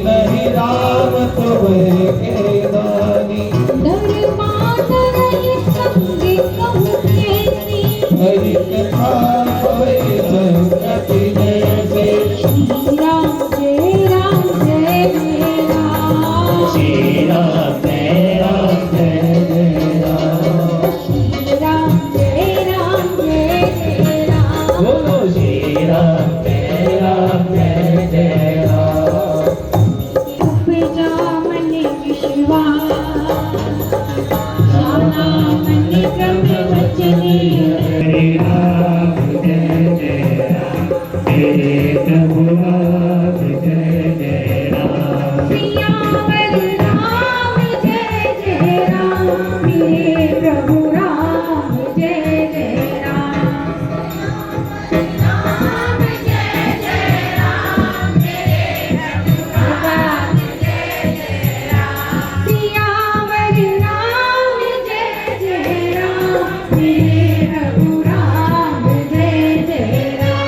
नहीं राम तुम्हें के दानी हरि कथा होए संकट जैसे श्री राम जय राम जय राम श्री राम जय राम जय राम श्री राम जय राम जय राम बोलो श्री राम जय राम जय राम उपजा मन विश्वास जाना मन क्रम वचनी श्री राम जय राम तेरे प्रभु राम जय राम सियावर राम जय जय राम मेरे प्रभु राम जय जय राम राम जय जय राम मेरे प्रभु राम जय जय राम सियावर राम जय जय राम मेरे प्रभु राम जय जय राम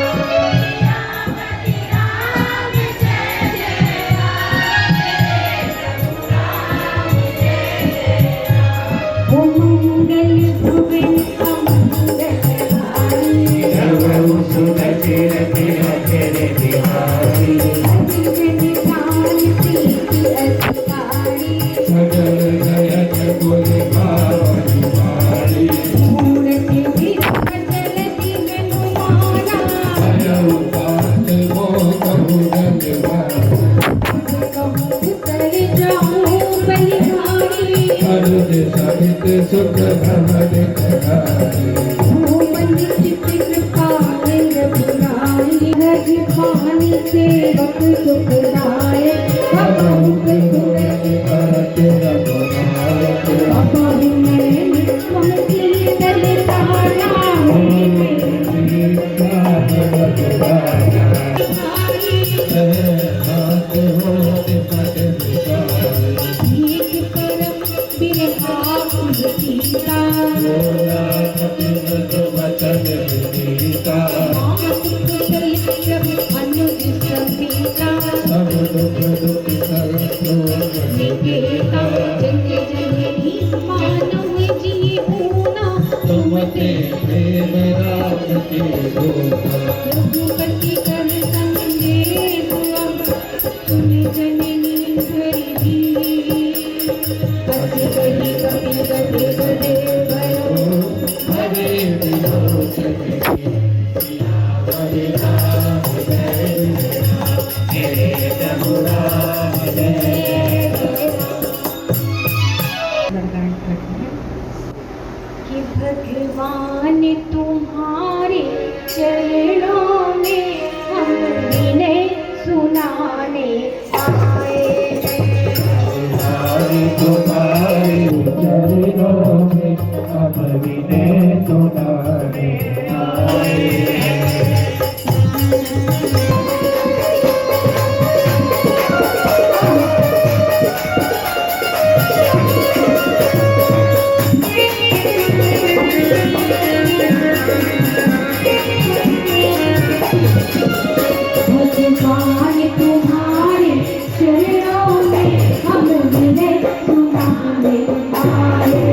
मंगल भुवन अमंगलहारी सर्वं सुखचिरति अचिर बिहारी जन प्राण प्रीति अधिकारी सगल जयत गुण भावनिहारी मूर्ति विराजल दिन हनुमाना भयउ तात मोहु गंधर्व कहूँ उतर जाऊँ बलिहारी अनुज सहित सुख भ्रमर करारी भूमन चित कृपा रघुराई रघुपानी सेवक सुखदाय अबहु तुरत करत रघुनाथ अबहु मैं नित्म कीर्तन तारा एक परम बिरहा सीता मात कुशल प्रभु अनुज सभीता निकेता जन जननी मानव जी पूना तुमते प्रेम राम के गोता रघुपति कर संदेव अब सुन जननी हरि अति कही कपि गदे गदे भयो हरे विलोचन हरे राम जय तेरे प्रभु राम जय कि भगवान तुम्हारे चरणों में हम विनय सुनाने आए हरि तुम्हारे चरणों में अब विनय सुनाने आए भगवान तुम्हारे चरणों में हम विनय सुनाने आए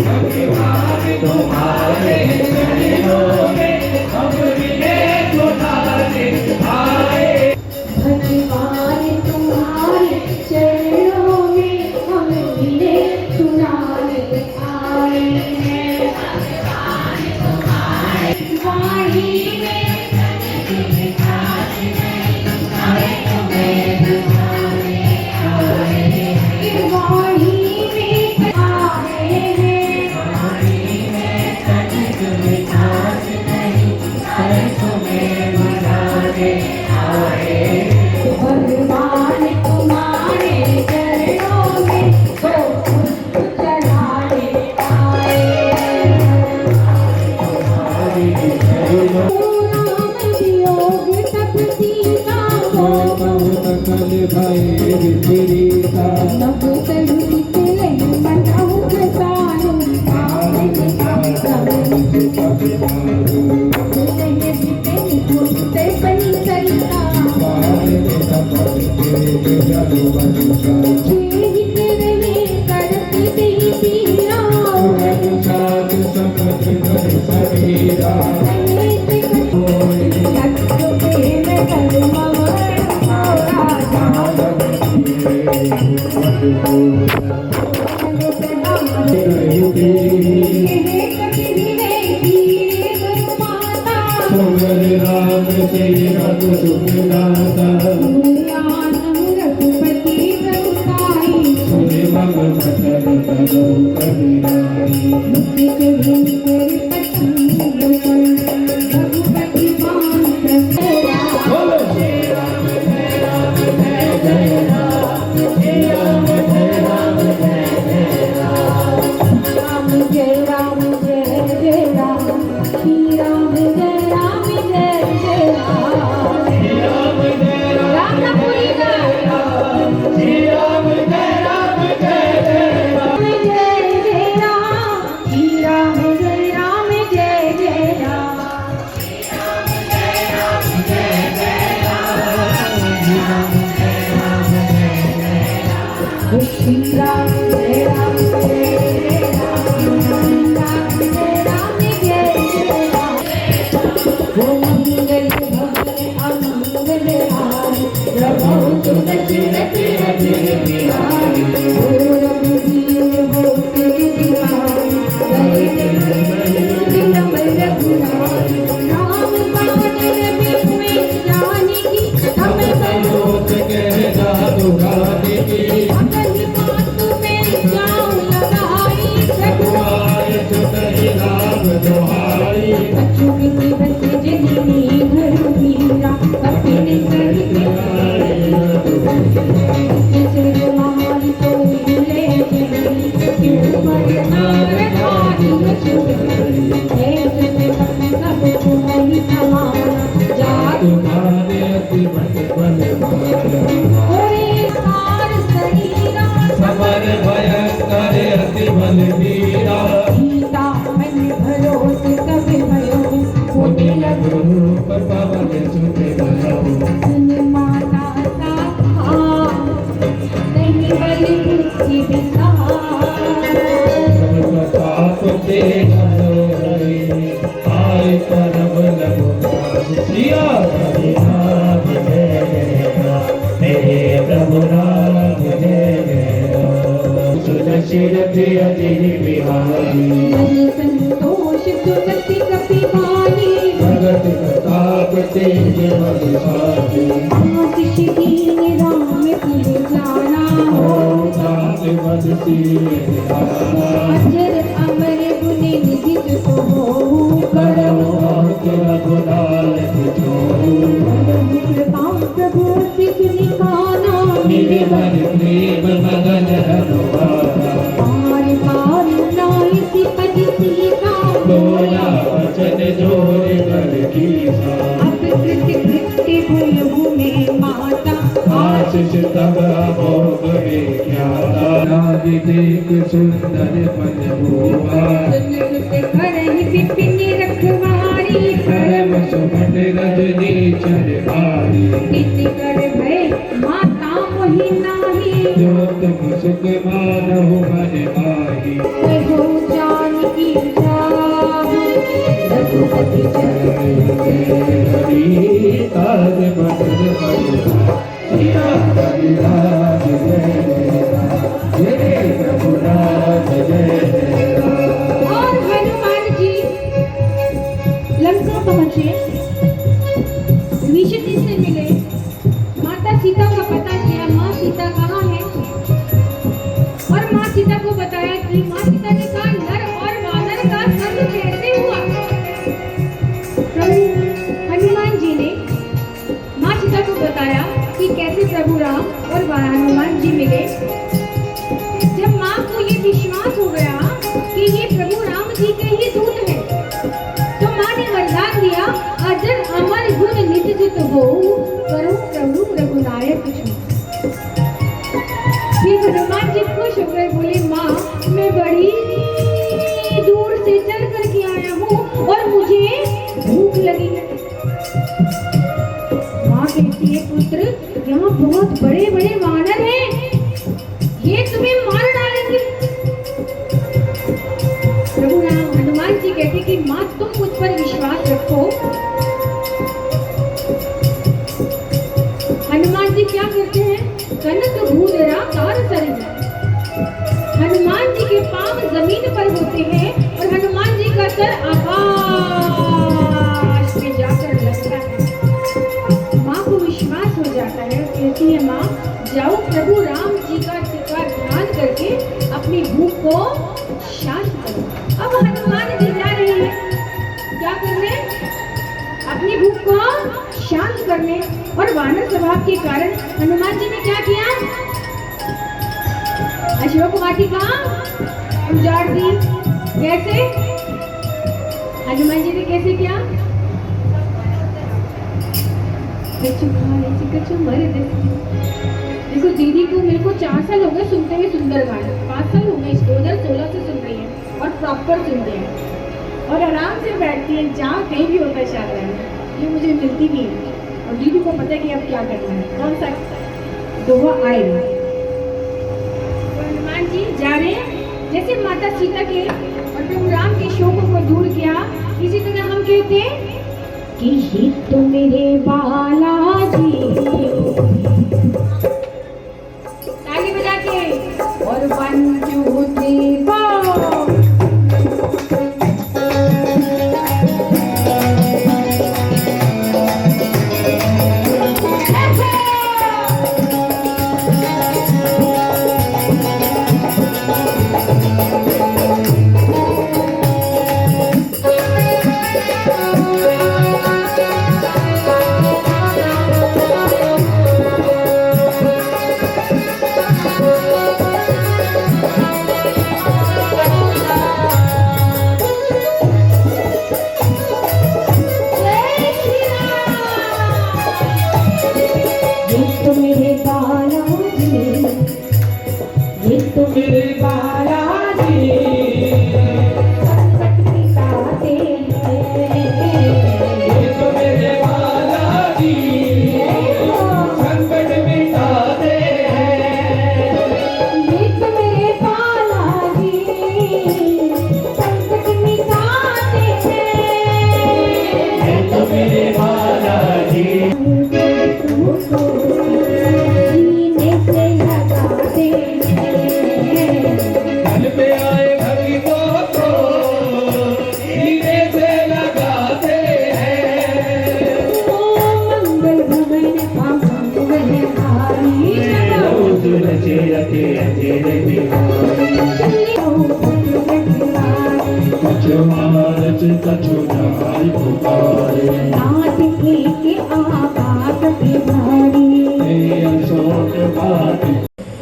भगवान तुम्हारे चरणों में अब विनय सुनाने आए भगवान तुम्हारे चरणों में हम विनय सुनाने आए हैं वाणी में वाणी में आए हैं भगवान तुम्हारे चरणों में तो पुष्प चढ़ाने आए योग तप सीता नभ तलु चितले मनाऊ खसानु आए जीवित रहे करते पीरा संतोष सुनति कपि वाणी आशीष दीन राम कुल जाना अजर अमर गुण निधि जो हो कृपा प्रभु सिख निकाना पार पार नाई सिपद सीता अब कृत कृत्य भूलहु में माता सुंदर पद सुत करहि विपिन रखवारी परम सुमन रजनी चरवारी नित कर भय माता मोहि नाही जो तुम सुख मानहु मन माही हो जानकी जाहु रघुपति हरि काज बदल सिया हरिराज जय प्रभु राज जय और हनुमान जी लंका पहुंचे विभीषण जी से मिले माता सीता का पता किया माँ सीता कहाँ है और माँ सीता को बताया कि माँ सीता ने कहा नर और वानर का संग कैसे हुआ। प्रभु हनुमान जी ने माँ सीता को बताया कि कैसे प्रभु राम और हनुमान जी मिले। जब माँ को ये विश्वास हो गया कि ये प्रभु राम जी के ही दूत हैं, तो माँ ने वरदान दिया अजर अमर गुण नित्य जित हो करो प्रभु रघुनायक छो। फिर हनुमान जी खुश हो गए, बोले माँ मैं बड़ी दूर से चल करके आया हूँ और मुझे भूख लगी है। माँ कहती है पुत्र, यहाँ बहुत बड़े बड़े वानर हैं, ये तुम्हें मार डालेंगे। प्रभु राम हनुमान जी कहते कि माँ तुम मुझ पर विश्वास रखो। हनुमान जी क्या करते हैं? कनक भूधरा कार सरित। हनुमान जी के पांव जमीन पर होते हैं और हनुमान जी का सर आकाश में जाकर लगता है। माँ को विश्वास हो जाता है, कहती है माँ जाओ प्रभु राम जी का ध्यान करके अपनी भूख को शांत करो। अब हनुमान जी जा रही है क्या करने? अपनी भूख को शांत करने। और वानर स्वभाव के कारण हनुमान जी ने क्या किया? अशोक वाटिका उजाड़ दी। कैसे? हनुमान जी ने कैसे किया? देखो दीदी को मेरे को 4 साल हो गए सुनते हुए सुंदरकांड, 5 साल हो गए 2016 से सुन रही है और प्रॉपर सुन रही है और आराम से बैठती है। जहाँ कहीं भी होता है शायद ये मुझे मिलती भी है और दीदी को पता है कि अब क्या करना है, कौन सा दोहा आएगा। हनुमान जी जा रहे हैं, जैसे माता सीता के और प्रभु राम के शोकों को दूर किया, इसी तरह हम कहते हैं कि ये तो मेरे बालाजी, ताली बजा के और 1 2 3 4।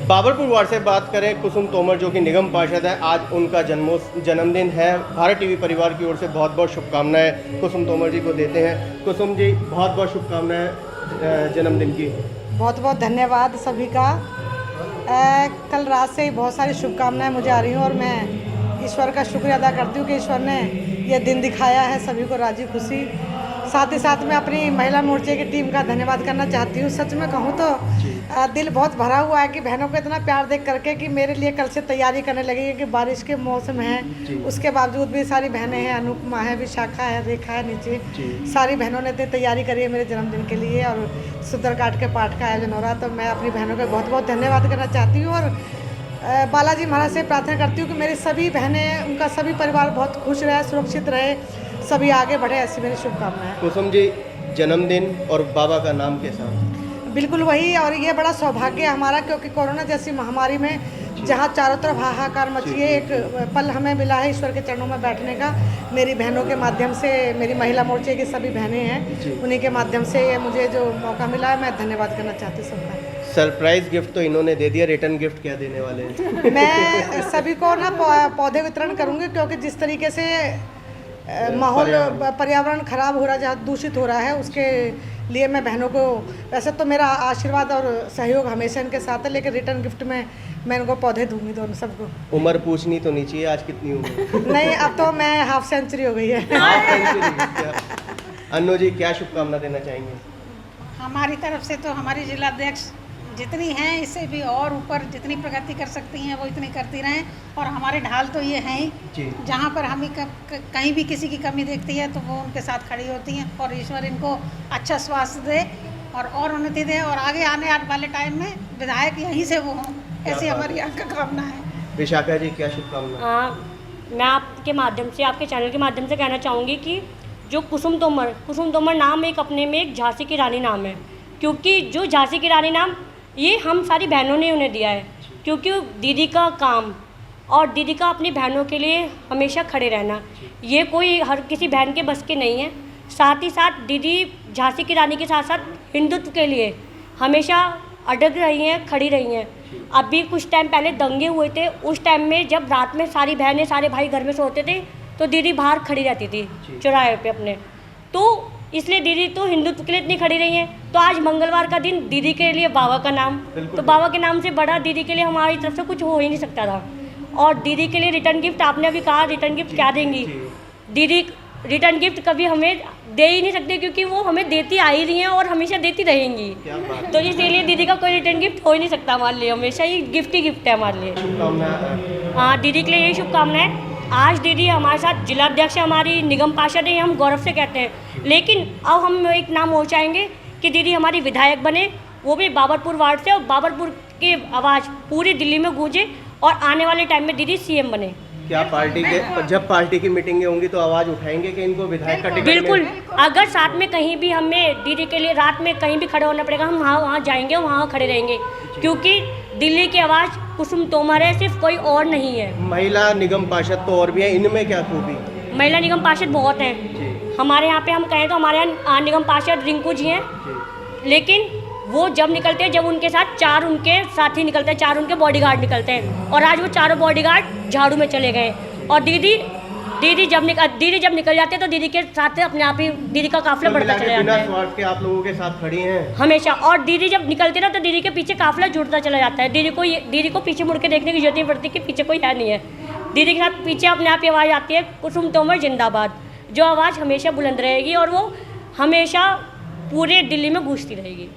बाबरपुर वार्ड से बात करें, कुसुम तोमर जो कि निगम पार्षद है, आज उनका जन्मदिन है। भारत टीवी परिवार की ओर से बहुत बहुत शुभकामनाएं कुसुम तोमर जी को देते हैं। कुसुम जी बहुत बहुत शुभकामनाएं जन्मदिन की। बहुत बहुत धन्यवाद सभी का। कल रात से ही बहुत सारी शुभकामनाएं मुझे आ रही हैं और मैं ईश्वर का शुक्रिया अदा करती हूँ कि ईश्वर ने ये दिन दिखाया है सभी को राजी खुशी। साथ ही साथ मैं अपनी महिला मोर्चे की टीम का धन्यवाद करना चाहती हूँ। सच में कहूँ तो दिल बहुत भरा हुआ है कि बहनों को इतना प्यार देख करके कि मेरे लिए कल से तैयारी करने लगी है कि बारिश के मौसम है, उसके बावजूद भी सारी बहनें हैं, अनुपमा है, विशाखा है, रेखा है, नीचे सारी बहनों ने इतनी तैयारी करी है मेरे जन्मदिन के लिए और सुंदरकांड के पाठ का आयोजन हो रहा। तो मैं अपनी बहनों का बहुत बहुत धन्यवाद करना चाहती हूँ और बालाजी महाराज से प्रार्थना करती हूँ कि मेरी सभी बहनें, उनका सभी परिवार बहुत खुश रहे, सुरक्षित रहे, सभी आगे बढ़े, ऐसी मेरी शुभकामनाएं। कुसुम जी जन्मदिन और बाबा का नाम कैसा? बिल्कुल वही, और ये बड़ा सौभाग्य है हमारा क्योंकि कोरोना जैसी महामारी में जहाँ चारों तरफ हाहाकार मची है, एक पल हमें मिला है ईश्वर के चरणों में बैठने का। मेरी बहनों के माध्यम से, मेरी महिला मोर्चे की सभी बहनें हैं, उन्हीं के माध्यम से मुझे जो मौका मिला है, मैं धन्यवाद करना चाहती हूँ सबका। सरप्राइज गिफ्ट तो इन्होंने दे दिया, रिटर्न गिफ्ट क्या देने वाले हैं? मैं सभी को ना पौधे वितरण करूँगी क्योंकि जिस तरीके से माहौल पर्यावरण खराब हो रहा है, जहाँ दूषित हो रहा है, उसके लिए मैं बहनों को, वैसे तो मेरा आशीर्वाद और सहयोग हमेशा इनके साथ है, लेकिन रिटर्न गिफ्ट में मैं इनको पौधे दूंगी दोनों सबको। उम्र पूछनी तो नहीं चाहिए, आज कितनी उम्र? नहीं, अब तो मैं हाफ सेंचुरी हो गई है। अन्नू जी क्या शुभकामना देना चाहेंगे? हमारी तरफ से तो हमारी जिलाध्यक्ष जितनी हैं इससे भी और ऊपर जितनी प्रगति कर सकती हैं वो इतनी करती रहें, और हमारे ढाल तो ये हैं जी। ही, जहाँ पर हमें कहीं भी किसी की कमी देखती है तो वो उनके साथ खड़ी होती हैं, और ईश्वर इनको अच्छा स्वास्थ्य दे और उन्नति दे, और आगे आने वाले टाइम में विधायक यहीं से वो हों, ऐसी हमारी कामना है। विशाखा जी, क्या शुभकामना? मैं आपके माध्यम से, आपके चैनल के माध्यम से कहना चाहूँगी कि जो कुसुम तोमर नाम एक अपने में एक झांसी की रानी नाम है, क्योंकि जो झांसी की रानी नाम ये हम सारी बहनों ने उन्हें दिया है, क्योंकि दीदी का काम और दीदी का अपनी बहनों के लिए हमेशा खड़े रहना, ये कोई हर किसी बहन के बस की नहीं है। साथ ही साथ दीदी झांसी की रानी के साथ साथ हिंदुत्व के लिए हमेशा अडग रही हैं, खड़ी रही हैं। अभी कुछ टाइम पहले दंगे हुए थे, उस टाइम में जब रात में सारी बहनें सारे भाई घर में सोते थे तो दीदी बाहर खड़ी रहती थी चौराहे पे अपने, तो इसलिए दीदी तो हिंदुत्व के लिए इतनी खड़ी रही हैं। तो आज मंगलवार का दिन दीदी के लिए बाबा का नाम, तो बाबा के नाम से बड़ा दीदी के लिए हमारी तरफ से कुछ हो ही नहीं सकता था। और दीदी के लिए रिटर्न गिफ्ट, आपने अभी कहा रिटर्न गिफ्ट क्या देंगी, दीदी रिटर्न गिफ्ट कभी हमें दे ही नहीं सकते, क्योंकि वो हमें देती आ ही रही हैं और हमेशा देती रहेंगी, तो इसीलिए दीदी का कोई रिटर्न गिफ्ट हो ही नहीं सकता हमारे लिए, हमेशा ही गिफ्ट है हमारे लिए। हाँ, दीदी के लिए यही शुभकामनाएं। आज दीदी हमारे साथ जिलाध्यक्ष हमारी निगम पार्षद है, हम गौरव से कहते हैं, लेकिन अब हम एक नाम और चाहेंगे कि दीदी हमारी विधायक बने, वो भी बाबरपुर वार्ड से, और बाबरपुर की आवाज़ पूरी दिल्ली में गूंजे, और आने वाले टाइम में दीदी सीएम बने। क्या पार्टी के जब पार्टी की मीटिंगें होंगी तो आवाज़ उठाएंगे कि इनको विधायक का टिकट बिल्कुल, अगर साथ में कहीं भी हमें दीदी के लिए रात में कहीं भी खड़े होना पड़ेगा, हम वहाँ जाएंगे, वहाँ खड़े रहेंगे, क्योंकि दिल्ली की आवाज़ कुसुम तोमर है, सिर्फ कोई और नहीं है। महिला निगम पार्षद तो और भी हैं, इनमें क्या खूबी? महिला निगम पार्षद बहुत हैं हमारे यहाँ पे, हम कहें तो हमारे यहाँ निगम पार्षद रिंकू जी हैं, लेकिन वो जब निकलते हैं, जब उनके साथ 4 उनके साथी निकलते हैं, 4 उनके बॉडीगार्ड निकलते हैं, और आज वो चारों बॉडीगार्ड झाड़ू में चले गए, और दीदी जब निकल जाते हैं तो दीदी के साथ अपने आप ही दीदी का काफिला बढ़ता चला जाता है। स्वार्थ के आप लोगों के साथ खड़ी हैं हमेशा, और दीदी जब निकलते ना तो दीदी के पीछे काफिला जुड़ता चला जाता है। दीदी को पीछे मुड़ के देखने की जरूरत नहीं पड़ती कि पीछे कोई है नहीं है। दीदी के साथ पीछे अपने आप ही आवाज़ आती है, कुसुम तोमर जिंदाबाद, जो आवाज़ हमेशा बुलंद रहेगी और वो हमेशा पूरे दिल्ली में गूंजती रहेगी।